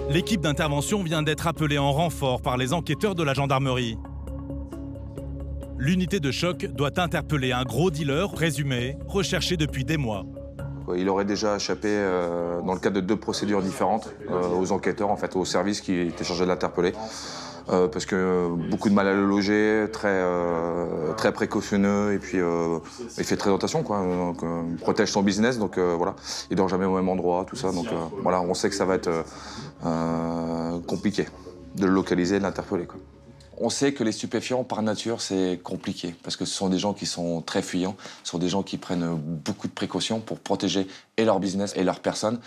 L'équipe d'intervention vient d'être appelée en renfort par les enquêteurs de la gendarmerie. L'unité de choc doit interpeller un gros dealer présumé, recherché depuis des mois. Il aurait déjà échappé dans le cadre de 2 procédures différentes aux enquêteurs, en fait, au service qui était chargé de l'interpeller. Parce que beaucoup de mal à le loger, très précautionneux, et puis il fait très attention, quoi. Donc, il protège son business, donc voilà. Il dort jamais au même endroit, tout ça. Donc voilà, on sait que ça va être compliqué de le localiser et de l'interpeller, quoi. On sait que les stupéfiants, par nature, c'est compliqué, parce que ce sont des gens qui sont très fuyants, ce sont des gens qui prennent beaucoup de précautions pour protéger et leur business et leur personne.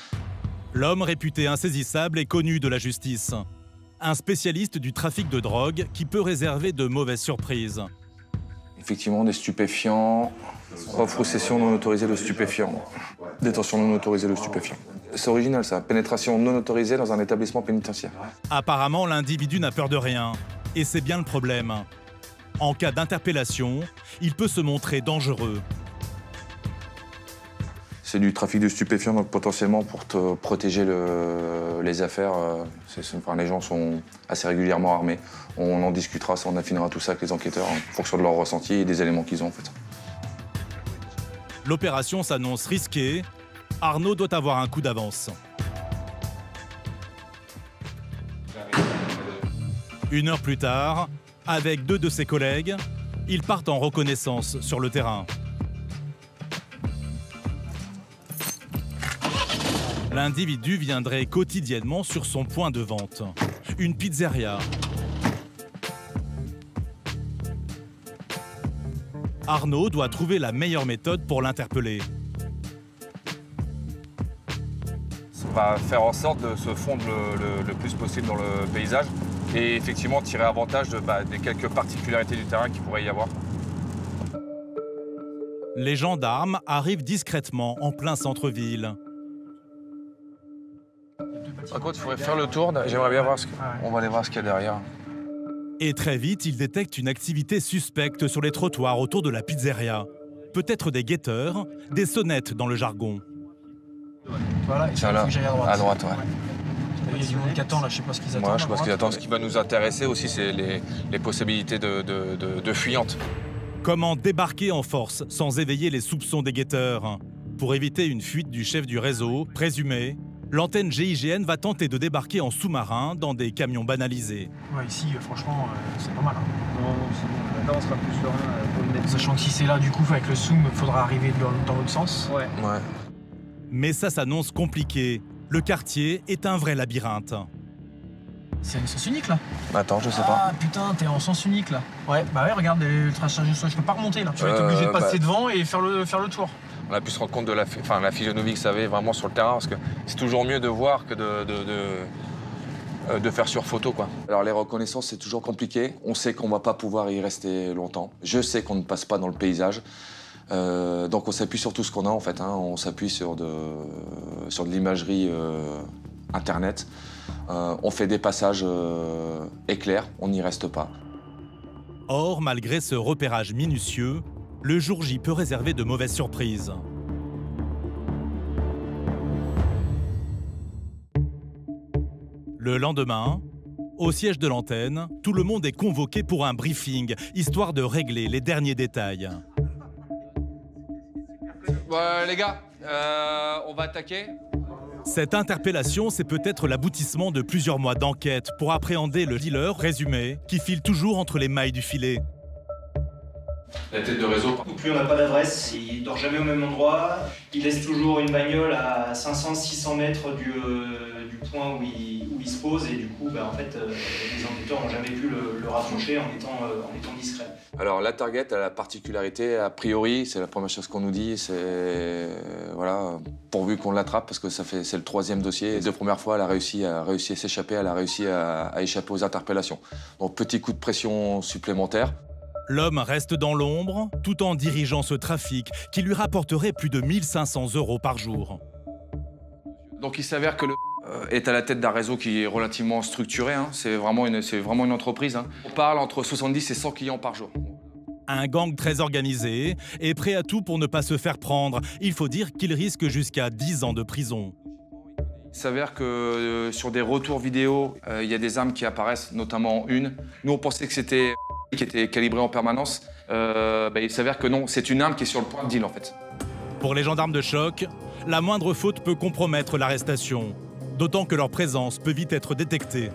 L'homme réputé insaisissable est connu de la justice. Un spécialiste du trafic de drogue qui peut réserver de mauvaises surprises. Effectivement, des stupéfiants, offre ou cession non autorisée de stupéfiants, détention non autorisée de stupéfiants. C'est original, ça, pénétration non autorisée dans un établissement pénitentiaire. Apparemment, l'individu n'a peur de rien. Et c'est bien le problème. En cas d'interpellation, il peut se montrer dangereux. C'est du trafic de stupéfiants, donc potentiellement pour te protéger les affaires, les gens sont assez régulièrement armés. On en discutera, on affinera tout ça avec les enquêteurs en fonction de leur ressenti et des éléments qu'ils ont, en fait. L'opération s'annonce risquée. Arnaud doit avoir un coup d'avance. Une heure plus tard, avec 2 de ses collègues, ils partent en reconnaissance sur le terrain. L'individu viendrait quotidiennement sur son point de vente, une pizzeria. Arnaud doit trouver la meilleure méthode pour l'interpeller. On va faire en sorte de se fondre le plus possible dans le paysage et effectivement tirer avantage des quelques particularités du terrain qu'il pourrait y avoir. Les gendarmes arrivent discrètement en plein centre-ville. Par contre, il faudrait faire le tour. J'aimerais bien voir On va aller voir ce qu'il y a derrière. Et très vite, ils détectent une activité suspecte sur les trottoirs autour de la pizzeria. Peut-être des guetteurs, des sonnettes dans le jargon. Voilà, tiens là, à droite, ouais. Il y a du monde qui attend, là, je sais pas ce qu'ils attendent. Ouais, je sais pas ce qu'ils attendent. Ce qui va nous intéresser aussi, c'est les possibilités de fuyantes. Comment débarquer en force sans éveiller les soupçons des guetteurs? Pour éviter une fuite du chef du réseau, présumé, l'antenne GIGN va tenter de débarquer en sous-marin dans des camions banalisés. Ouais, ici, franchement, c'est pas mal. Hein. Non, c'est bon. Maintenant, on sera plus serein pour le mettre. Sachant que si c'est là, du coup, avec le zoom, il faudra arriver dans l'autre sens. Ouais. Mais ça s'annonce compliqué. Le quartier est un vrai labyrinthe. C'est un sens unique, là? Attends, je sais pas. Ah, putain, t'es en sens unique, là. Ouais, bah ouais, regarde, le traçage, je peux pas remonter, là. Tu vas être obligé de passer devant et faire le tour. On a pu se rendre compte de la physionomie que ça avait vraiment sur le terrain, parce que c'est toujours mieux de voir que de faire sur photo, quoi. Alors les reconnaissances, c'est toujours compliqué. On sait qu'on va pas pouvoir y rester longtemps. Je sais qu'on ne passe pas dans le paysage. Donc on s'appuie sur tout ce qu'on a, en fait. Hein. On s'appuie sur de l'imagerie Internet. On fait des passages éclairs, on n'y reste pas. Or, malgré ce repérage minutieux, le jour J peut réserver de mauvaises surprises. Le lendemain, au siège de l'antenne, tout le monde est convoqué pour un briefing, histoire de régler les derniers détails. Les gars, on va attaquer. Cette interpellation, c'est peut-être l'aboutissement de plusieurs mois d'enquête pour appréhender le dealer présumé qui file toujours entre les mailles du filet. La tête de réseau. Non plus, on n'a pas d'adresse, il dort jamais au même endroit, il laisse toujours une bagnole à 500-600 mètres du point où il se pose et du coup, en fait, les enquêteurs n'ont jamais pu le rapprocher en étant discret. Alors la target a la particularité, a priori, c'est la première chose qu'on nous dit, c'est voilà, pourvu qu'on l'attrape parce que c'est le 3e dossier. Les 2 premières fois, elle a réussi à s'échapper, elle a réussi à échapper aux interpellations. Donc petit coup de pression supplémentaire. L'homme reste dans l'ombre tout en dirigeant ce trafic qui lui rapporterait plus de 1 500 € par jour. Donc il s'avère que le est à la tête d'un réseau qui est relativement structuré. Hein. C'est vraiment une entreprise. Hein. On parle entre 70 et 100 clients par jour. Un gang très organisé et prêt à tout pour ne pas se faire prendre. Il faut dire qu'il risque jusqu'à 10 ans de prison. Il s'avère que sur des retours vidéo, il y a des armes qui apparaissent, notamment une. Nous, on pensait que c'était qui était calibrée en permanence. Il s'avère que non, c'est une arme qui est sur le point de deal en fait. Pour les gendarmes de choc, la moindre faute peut compromettre l'arrestation, d'autant que leur présence peut vite être détectée.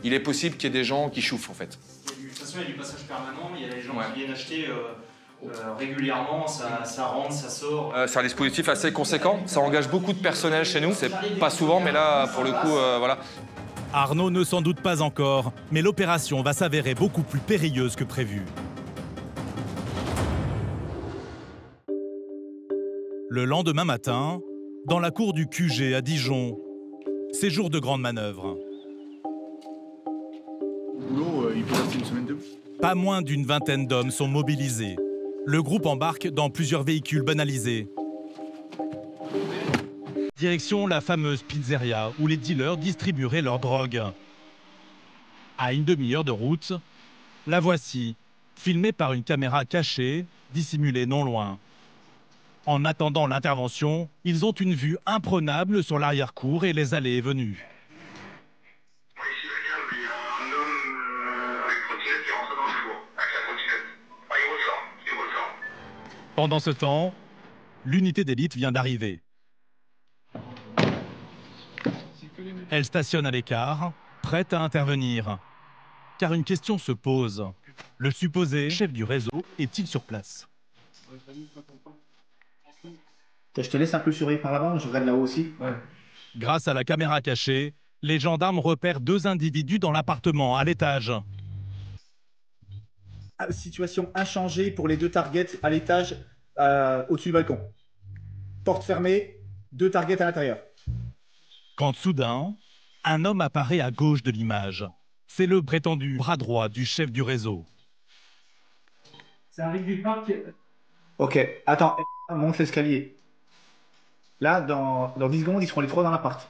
Il est possible qu'il y ait des gens qui chauffent en fait. De toute façon, il y a du passage permanent, il y a des gens qui viennent acheter régulièrement, ça rentre, ça sort. C'est un dispositif assez conséquent, ça engage beaucoup de personnel chez nous, c'est pas souvent, mais là, pour le coup, voilà. Arnaud ne s'en doute pas encore, mais l'opération va s'avérer beaucoup plus périlleuse que prévu. Le lendemain matin, dans la cour du QG à Dijon, c'est jour de grande manœuvre. Il peut rester une semaine debout. Pas moins d'une vingtaine d'hommes sont mobilisés. Le groupe embarque dans plusieurs véhicules banalisés. Direction la fameuse pizzeria où les dealers distribueraient leur drogue. À une demi-heure de route, la voici, filmée par une caméra cachée, dissimulée non loin. En attendant l'intervention, ils ont une vue imprenable sur l'arrière-cour et les allées et venues. Pendant ce temps, l'unité d'élite vient d'arriver. Elle stationne à l'écart, prête à intervenir. Car une question se pose. Le supposé chef du réseau est-il sur place? Je te laisse un peu surveiller par l'avant, je regarde là-haut aussi. Ouais. Grâce à la caméra cachée, les gendarmes repèrent deux individus dans l'appartement, à l'étage. Situation inchangée pour les deux targets à l'étage au-dessus du balcon. Porte fermée, deux targets à l'intérieur. Quand soudain, un homme apparaît à gauche de l'image. C'est le prétendu bras droit du chef du réseau. Ça arrive du parc. Ok, attends, monte l'escalier. Là, dans 10 secondes, ils seront les trois dans l'appart.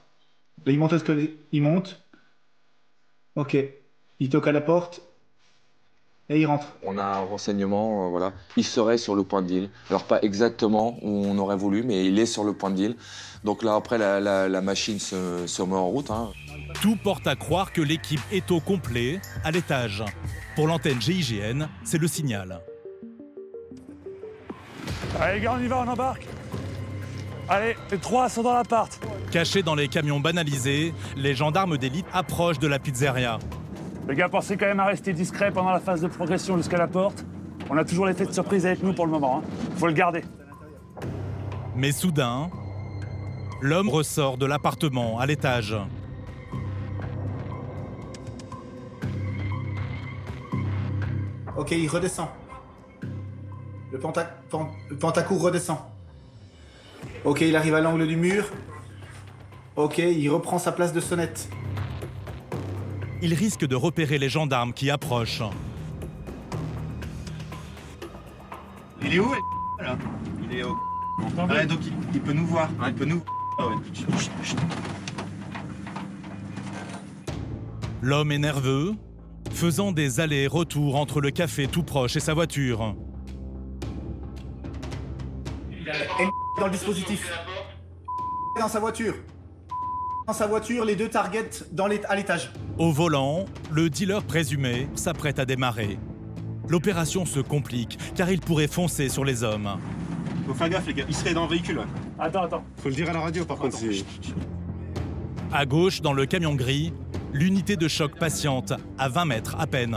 Là, ils montent l'escalier. Ils montent. Ok. Ils toquent à la porte. Et ils rentrent. On a un renseignement, voilà. Il serait sur le point de deal. Alors pas exactement où on aurait voulu, mais il est sur le point de deal. Donc là, après, la machine se met en route. Hein. Tout porte à croire que l'équipe est au complet, à l'étage. Pour l'antenne GIGN, c'est le signal. Allez les gars, on y va, on embarque. Allez, les trois sont dans l'appart. Cachés dans les camions banalisés, les gendarmes d'élite approchent de la pizzeria. Les gars, pensez quand même à rester discret pendant la phase de progression jusqu'à la porte. On a toujours l'effet de surprise avec nous pour le moment. Faut le garder. Mais soudain, l'homme ressort de l'appartement à l'étage. Ok, il redescend. Le Pentacourt redescend. Ok, il arrive à l'angle du mur. Ok, il reprend sa place de sonnette. Il risque de repérer les gendarmes qui approchent. Il est où là? Il est au... Ouais, donc il peut nous voir. Il peut nous... Ah ouais. L'homme est nerveux, faisant des allers-retours entre le café tout proche et sa voiture. Dans le dispositif. Dans sa voiture. Dans sa voiture, les deux targets à l'étage. Au volant, le dealer présumé s'apprête à démarrer. L'opération se complique car il pourrait foncer sur les hommes. Faut faire gaffe les gars, il serait dans le véhicule. Ouais. Attends. Faut le dire à la radio par contre. À gauche, dans le camion gris, l'unité de choc patiente à 20 mètres à peine.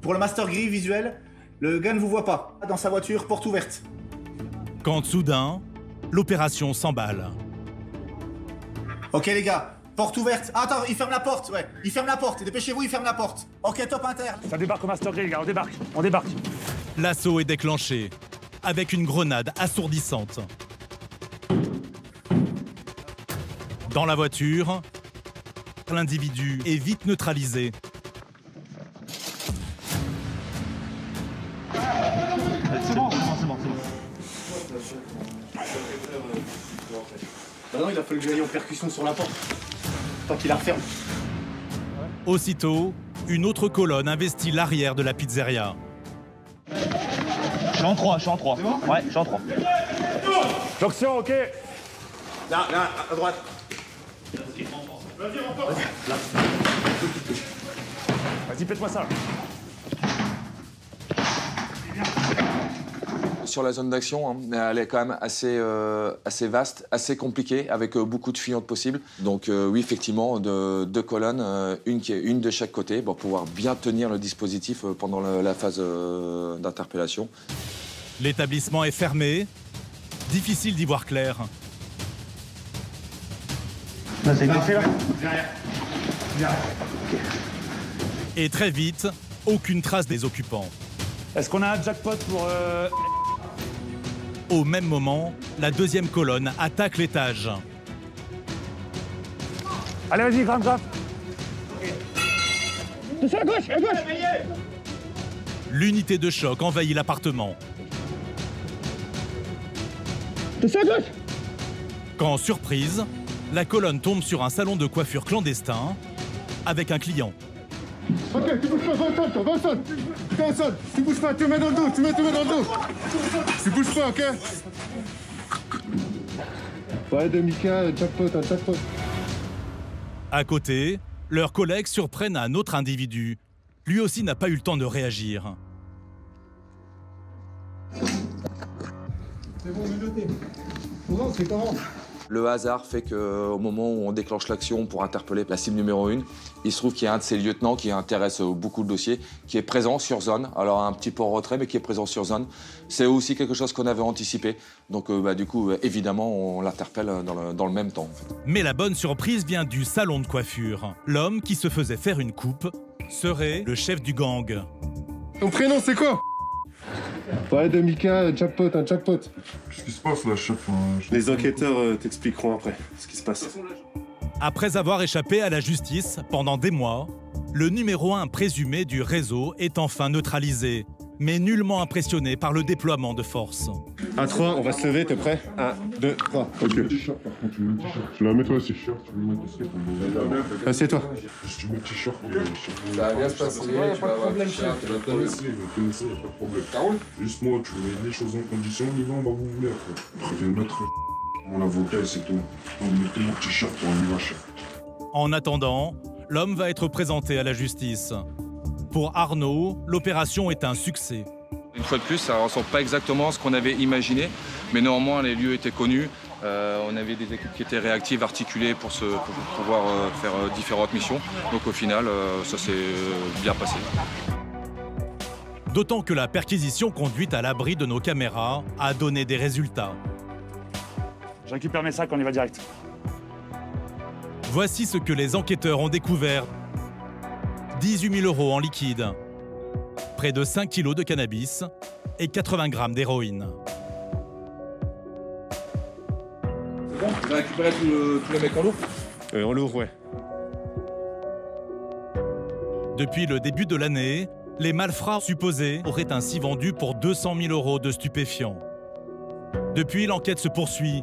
Pour le master gris visuel, le gars ne vous voit pas. Dans sa voiture, porte ouverte. Quand soudain, l'opération s'emballe. Ok les gars, porte ouverte. Ah, attends, il ferme la porte, ouais. Il ferme la porte, dépêchez-vous, il ferme la porte. Ok, top inter. Ça débarque au master gris les gars, on débarque. L'assaut est déclenché, avec une grenade assourdissante. Dans la voiture, l'individu est vite neutralisé. C'est bon. Non, il a fallu que j'aille en percussion sur la porte. Tant qu'il la referme. Aussitôt, une autre colonne investit l'arrière de la pizzeria. Je suis en 3. C'est bon ? Ouais, je suis en 3. Jonction, ok. Là, à droite. Vas-y, pète-moi ça. Sur la zone d'action, hein, elle est quand même assez vaste, assez compliquée, avec beaucoup de fuyantes possibles. Donc oui, effectivement, deux colonnes, une de chaque côté, pour pouvoir bien tenir le dispositif pendant la phase d'interpellation. L'établissement est fermé. Difficile d'y voir clair. Là, c'est fait là. Et très vite, aucune trace des occupants. Est-ce qu'on a un jackpot pour... Au même moment, la deuxième colonne attaque l'étage. Allez, vas-y, grimpe. Attention à gauche, à gauche. L'unité de choc envahit l'appartement. Attention à gauche. Quand, surprise, la colonne tombe sur un salon de coiffure clandestin avec un client. Ok, tu bouges pas, va au sol, toi, va au sol. T'es au sol, tu bouges pas, tu mets dans le dos, tu mets dans le dos. Tu bouges pas, ok? Ouais, demi-cas, jackpot, un jackpot. À côté, leurs collègues surprennent un autre individu. Lui aussi n'a pas eu le temps de réagir. C'est bon, menotté. Non, c'est comment? Le hasard fait qu'au moment où on déclenche l'action pour interpeller la cible numéro 1, il se trouve qu'il y a un de ses lieutenants qui intéresse beaucoup le dossier, qui est présent sur zone. Alors un petit peu en retrait, mais qui est présent sur zone. C'est aussi quelque chose qu'on avait anticipé. Donc du coup, évidemment, on l'interpelle dans le même temps. En fait. Mais la bonne surprise vient du salon de coiffure. L'homme qui se faisait faire une coupe serait le chef du gang. Ton prénom, c'est quoi? Ouais, demi-cas, jackpot, un jackpot. Qu'est-ce qui se passe là, chef? Les enquêteurs t'expliqueront après ce qui se passe. Après avoir échappé à la justice pendant des mois, le numéro 1 présumé du réseau est enfin neutralisé, mais nullement impressionné par le déploiement de force. À 3, on va se lever, t'es prêt? 1, 2, 3. Ok. Tu la mets toi aussi. Assieds-toi. Tu mets le t-shirt. Ça va bien se passer, tu vas pas de problème, chef. Tu vas te laisser, y'a pas de problème. Juste moi, tu mets les choses en condition, on y va, on va vous voulez après. Préviens le maître. Mon avocat, c'est tout. On met mon t-shirt, on y va, chef. En attendant, l'homme va être présenté à la justice. Pour Arnaud, l'opération est un succès. Une fois de plus, ça ne ressemble pas exactement à ce qu'on avait imaginé, mais néanmoins les lieux étaient connus. On avait des équipes qui étaient réactives, articulées pour pouvoir faire différentes missions. Donc au final, ça s'est bien passé. D'autant que la perquisition conduite à l'abri de nos caméras a donné des résultats. Je récupère mes sacs, on y va direct. Voici ce que les enquêteurs ont découvert. 18 000 € en liquide, près de 5 kilos de cannabis et 80 grammes d'héroïne. C'est bon? Tu as récupéré tous les mecs en lourd? En lourd, ouais. Depuis le début de l'année, les malfrats supposés auraient ainsi vendu pour 200 000 € de stupéfiants. Depuis, l'enquête se poursuit